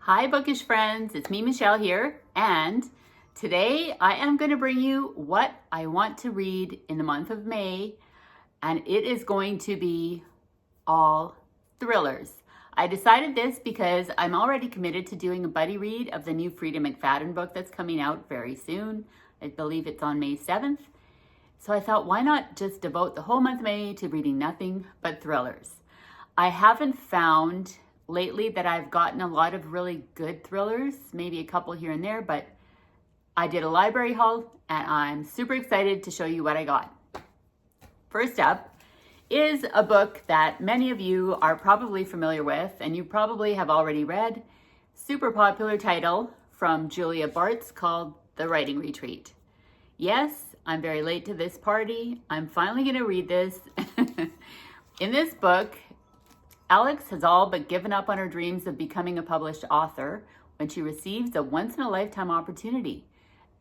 Hi bookish friends, it's me Michelle here, and today I am going to bring you what I want to read in the month of May, and it is going to be all thrillers. I decided this because I'm already committed to doing a buddy read of the new Frida McFadden book that's coming out very soon. I believe it's on May 7th. So I thought, why not just devote the whole month of May to reading nothing but thrillers? I haven't found lately that I've gotten a lot of really good thrillers, maybe a couple here and there, but I did a library haul and I'm super excited to show you what I got. First up is a book that many of you are probably familiar with and you probably have already read. Super popular title from Julia Bartz called The Writing Retreat. Yes, I'm very late to this party. I'm finally going to read this. In this book, Alex has all but given up on her dreams of becoming a published author when she receives a once-in-a-lifetime opportunity.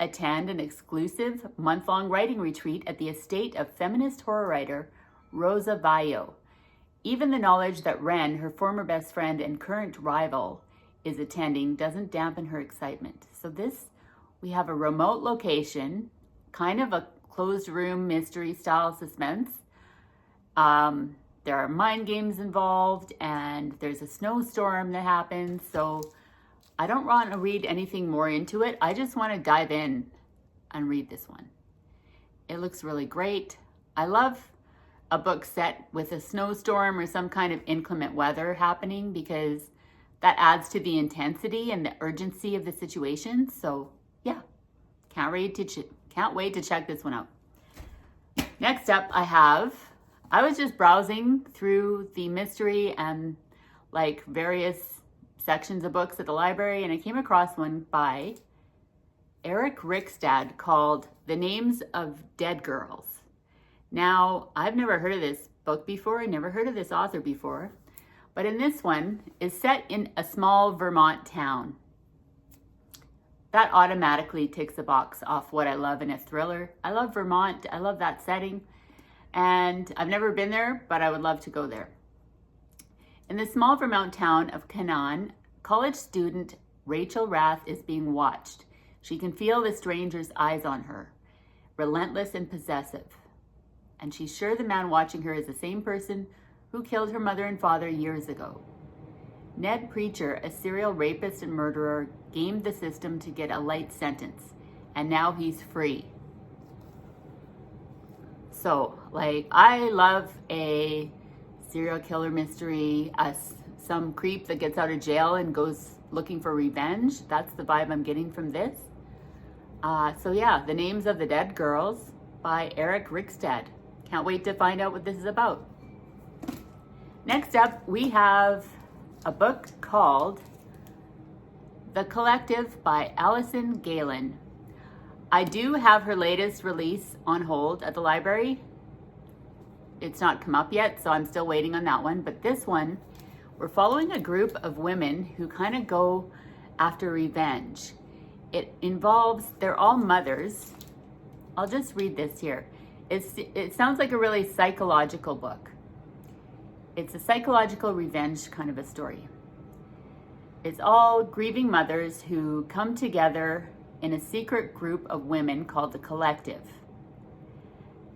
Attend an exclusive month-long writing retreat at the estate of feminist horror writer Rosa Vaio. Even the knowledge that Ren, her former best friend and current rival, is attending doesn't dampen her excitement. So we have a remote location, kind of a closed room mystery style suspense. There are mind games involved and there's a snowstorm that happens. So I don't want to read anything more into it. I just want to dive in and read this one. It looks really great. I love a book set with a snowstorm or some kind of inclement weather happening because that adds to the intensity and the urgency of the situation. So yeah, can't wait to check this one out. Next up, I was just browsing through the mystery and like various sections of books at the library, and I came across one by Rickstad called The Names of Dead Girls. Now, I've never heard of this book before. I never heard of this author before, but in this one is set in a small Vermont town. That automatically ticks a box off what I love in a thriller. I love Vermont. I love that setting. And I've never been there, but I would love to go there. In the small Vermont town of Canaan, college student Rachel Rath is being watched. She can feel the stranger's eyes on her, relentless and possessive. And she's sure the man watching her is the same person who killed her mother and father years ago. Ned Preacher, a serial rapist and murderer, gamed the system to get a light sentence, and now he's free. So, I love a serial killer mystery, some creep that gets out of jail and goes looking for revenge. That's the vibe I'm getting from this. So yeah, The Names of the Dead Girls by Rickstad. Can't wait to find out what this is about. Next up, we have a book called The Collective by Alison Gaylin. I do have her latest release on hold at the library. It's not come up yet, so I'm still waiting on that one. But this one, we're following a group of women who kind of go after revenge. It involves, they're all mothers. I'll just read this here. It sounds like a really psychological book. It's a psychological revenge kind of a story. It's all grieving mothers who come together in a secret group of women called The Collective.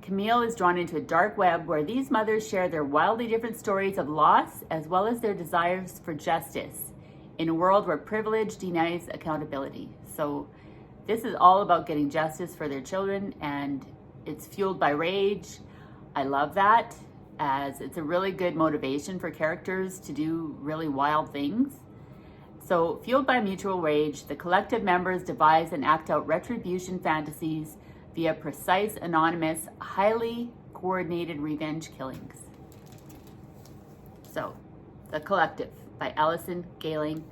Camille is drawn into a dark web where these mothers share their wildly different stories of loss as well as their desires for justice in a world where privilege denies accountability. So this is all about getting justice for their children, and it's fueled by rage. I love that, as it's a really good motivation for characters to do really wild things. So, fueled by mutual rage, the collective members devise and act out retribution fantasies via precise, anonymous, highly coordinated revenge killings. So, The Collective by Alison Gaylin.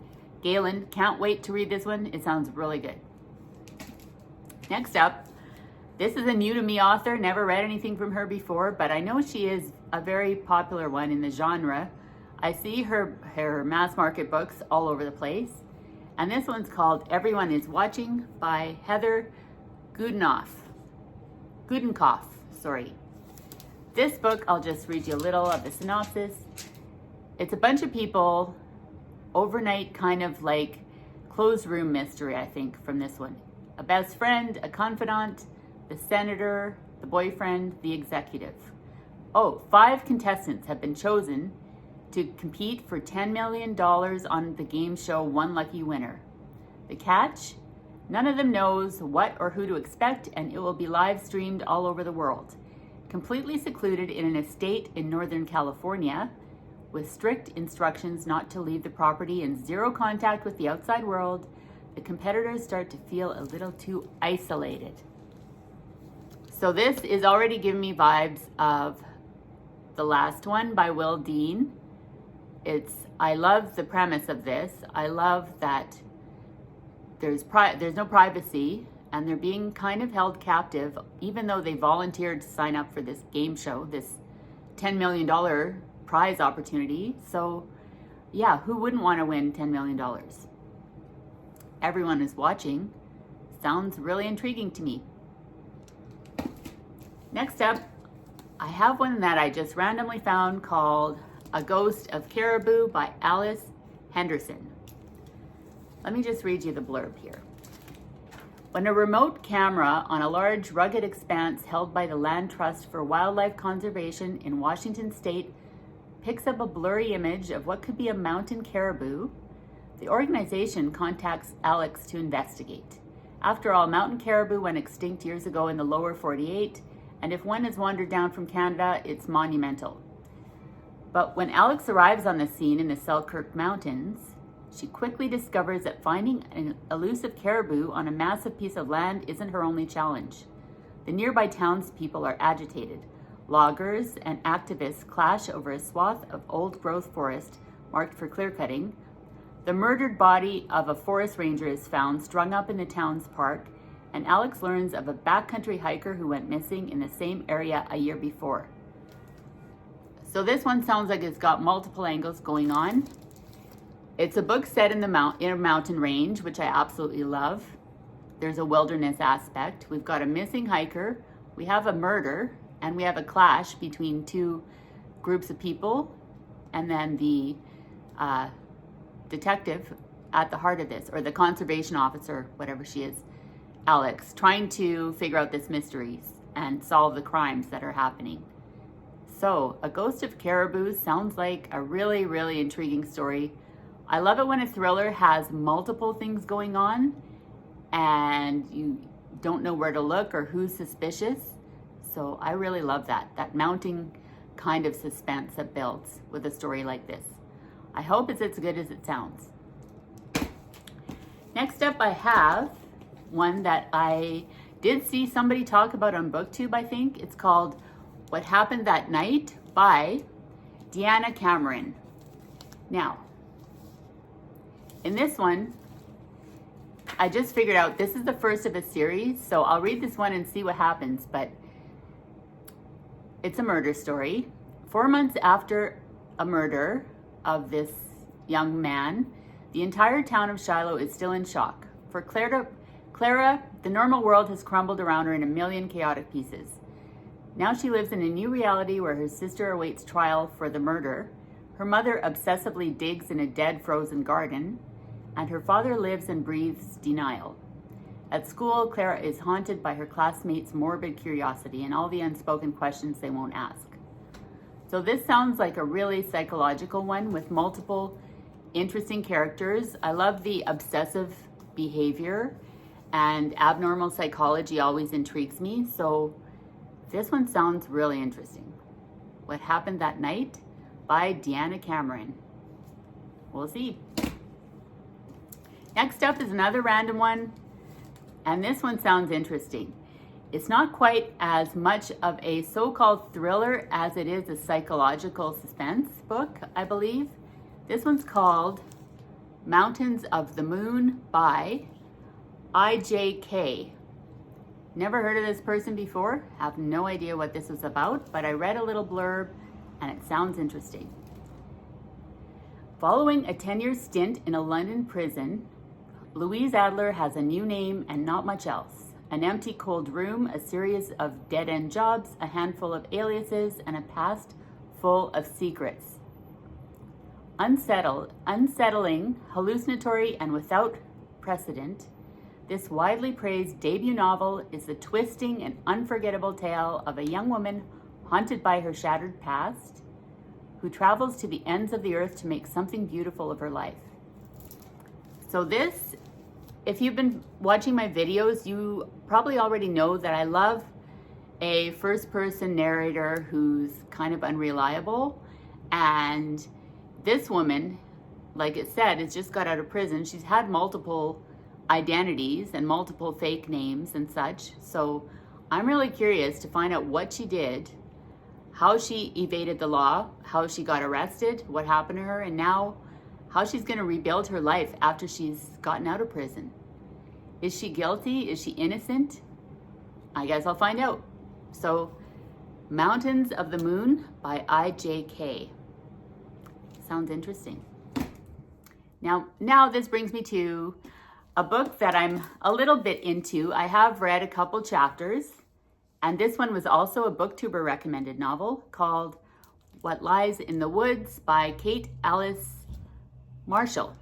Can't wait to read this one. It sounds really good. Next up, this is a new to me author. Never read anything from her before, but I know she is a very popular one in the genre. I see her mass market books all over the place. And this one's called Everyone is Watching by Heather Gudenkauf. This book, I'll just read you a little of the synopsis. It's a bunch of people overnight kind of like closed room mystery, I think, from this one. A best friend, a confidant, the senator, the boyfriend, the executive. Oh, 5 contestants have been chosen to compete for $10 million on the game show One Lucky Winner. The catch? None of them knows what or who to expect, and it will be live streamed all over the world. Completely secluded in an estate in Northern California, with strict instructions not to leave the property and zero contact with the outside world, the competitors start to feel a little too isolated. So this is already giving me vibes of the last one by Will Dean. I love the premise of this. I love that there's no privacy and they're being kind of held captive, even though they volunteered to sign up for this game show, this $10 million prize opportunity. So yeah, who wouldn't want to win $10 million? Everyone is watching. Sounds really intriguing to me. Next up, I have one that I just randomly found called A Ghost of Caribou by Alison Henderson. Let me just read you the blurb here. When a remote camera on a large, rugged expanse held by the Land Trust for Wildlife Conservation in Washington State picks up a blurry image of what could be a mountain caribou, the organization contacts Alex to investigate. After all, mountain caribou went extinct years ago in the lower 48, and if one has wandered down from Canada, it's monumental. But when Alex arrives on the scene in the Selkirk Mountains, she quickly discovers that finding an elusive caribou on a massive piece of land isn't her only challenge. The nearby townspeople are agitated. Loggers and activists clash over a swath of old-growth forest marked for clearcutting. The murdered body of a forest ranger is found strung up in the town's park, and Alex learns of a backcountry hiker who went missing in the same area a year before. So this one sounds like it's got multiple angles going on. It's a book set in a mountain range, which I absolutely love. There's a wilderness aspect. We've got a missing hiker, we have a murder, and we have a clash between 2 groups of people, and then the detective at the heart of this, or the conservation officer, whatever she is, Alex, trying to figure out this mystery and solve the crimes that are happening. So, A Ghost of Caribou sounds like a really, really intriguing story. I love it when a thriller has multiple things going on and you don't know where to look or who's suspicious. So I really love that mounting kind of suspense that builds with a story like this. I hope it's as good as it sounds. Next up, I have one that I did see somebody talk about on BookTube, I think. It's called What Happened That Night by Deanna Cameron. Now, in this one, I just figured out this is the first of a series, so I'll read this one and see what happens, but it's a murder story. 4 months after a murder of this young man, the entire town of Shiloh is still in shock. For Clara, the normal world has crumbled around her in a million chaotic pieces. Now she lives in a new reality where her sister awaits trial for the murder, her mother obsessively digs in a dead frozen garden, and her father lives and breathes denial. At school, Clara is haunted by her classmates' morbid curiosity and all the unspoken questions they won't ask. So this sounds like a really psychological one with multiple interesting characters. I love the obsessive behavior, and abnormal psychology always intrigues me. So this one sounds really interesting. What Happened That Night by Deanna Cameron. We'll see. Next up is another random one, and this one sounds interesting. It's not quite as much of a so-called thriller as it is a psychological suspense book, I believe. This one's called Mountains of the Moon by IJK. Never heard of this person before, have no idea what this is about, but I read a little blurb and it sounds interesting. Following a 10-year stint in a London prison, Louise Adler has a new name and not much else. An empty, cold room, a series of dead-end jobs, a handful of aliases, and a past full of secrets. Unsettling, hallucinatory, and without precedent, this widely praised debut novel is the twisting and unforgettable tale of a young woman haunted by her shattered past, who travels to the ends of the earth to make something beautiful of her life. So this, if you've been watching my videos, you probably already know that I love a first-person narrator who's kind of unreliable. And this woman, like it said, has just got out of prison. She's had multiple identities and multiple fake names and such. So I'm really curious to find out what she did, how she evaded the law, how she got arrested, what happened to her, and now how she's going to rebuild her life after she's gotten out of prison. Is she guilty? Is she innocent? I guess I'll find out. So, Mountains of the Moon by IJK. Sounds interesting. Now this brings me to a book that I'm a little bit into. I have read a couple chapters, and this one was also a BookTuber recommended novel called What Lies in the Woods by Kate Alice Marshall.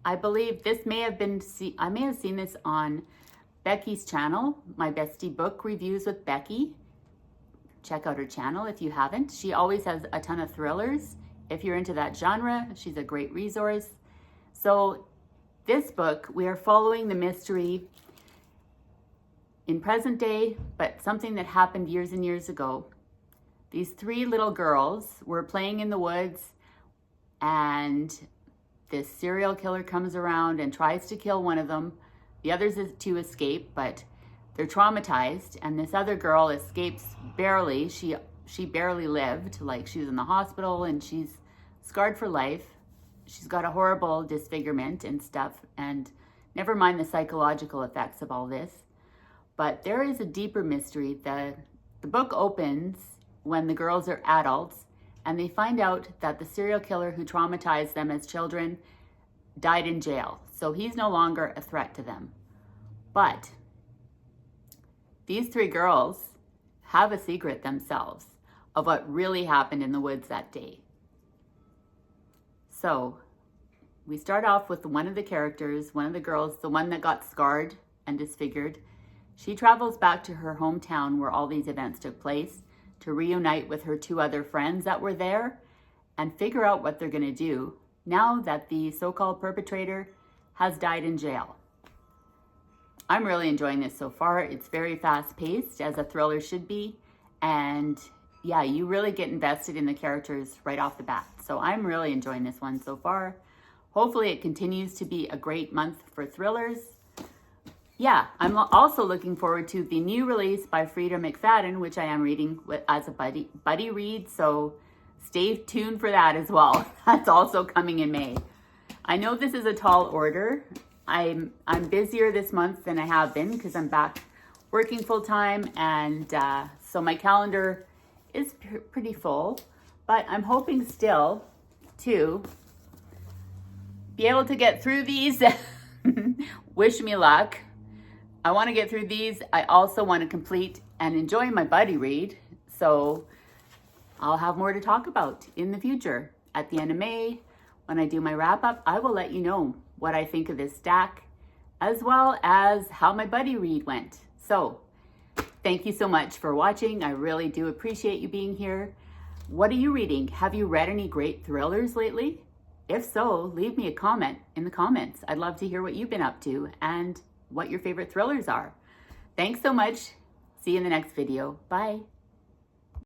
I believe this may have been, I may have seen this on Becky's channel, My Bestie Book Reviews with Becky. Check out her channel if you haven't. She always has a ton of thrillers. If you're into that genre, she's a great resource. So this book, we are following the mystery in present day, but something that happened years and years ago. These three little girls were playing in the woods, and this serial killer comes around and tries to kill one of them. The others is to escape, but they're traumatized, and this other girl escapes barely. She barely lived, like she was in the hospital, and she's scarred for life. She's got a horrible disfigurement and stuff, and never mind the psychological effects of all this. But there is a deeper mystery. The book opens when the girls are adults, and they find out that the serial killer who traumatized them as children died in jail. So he's no longer a threat to them. But these three girls have a secret themselves of what really happened in the woods that day. So we start off with one of the characters, one of the girls, the one that got scarred and disfigured. She travels back to her hometown where all these events took place to reunite with her two other friends that were there and figure out what they're going to do now that the so-called perpetrator has died in jail. I'm really enjoying this so far. It's very fast-paced, as a thriller should be. And yeah, you really get invested in the characters right off the bat. So I'm really enjoying this one so far. Hopefully it continues to be a great month for thrillers. Yeah, I'm also looking forward to the new release by Frida McFadden, which I am reading as a buddy read. So stay tuned for that as well. That's also coming in May. I know this is a tall order. I'm busier this month than I have been because I'm back working full time, and so my calendar is pretty full, but I'm hoping still to be able to get through these. Wish me luck. I want to get through these. I also want to complete and enjoy my buddy read, so I'll have more to talk about in the future. At the end of May, when I do my wrap up, I will let you know what I think of this stack, as well as how my buddy read went. So thank you so much for watching. I really do appreciate you being here. What are you reading? Have you read any great thrillers lately? If so, leave me a comment in the comments. I'd love to hear what you've been up to and what your favorite thrillers are. Thanks so much. See you in the next video. Bye.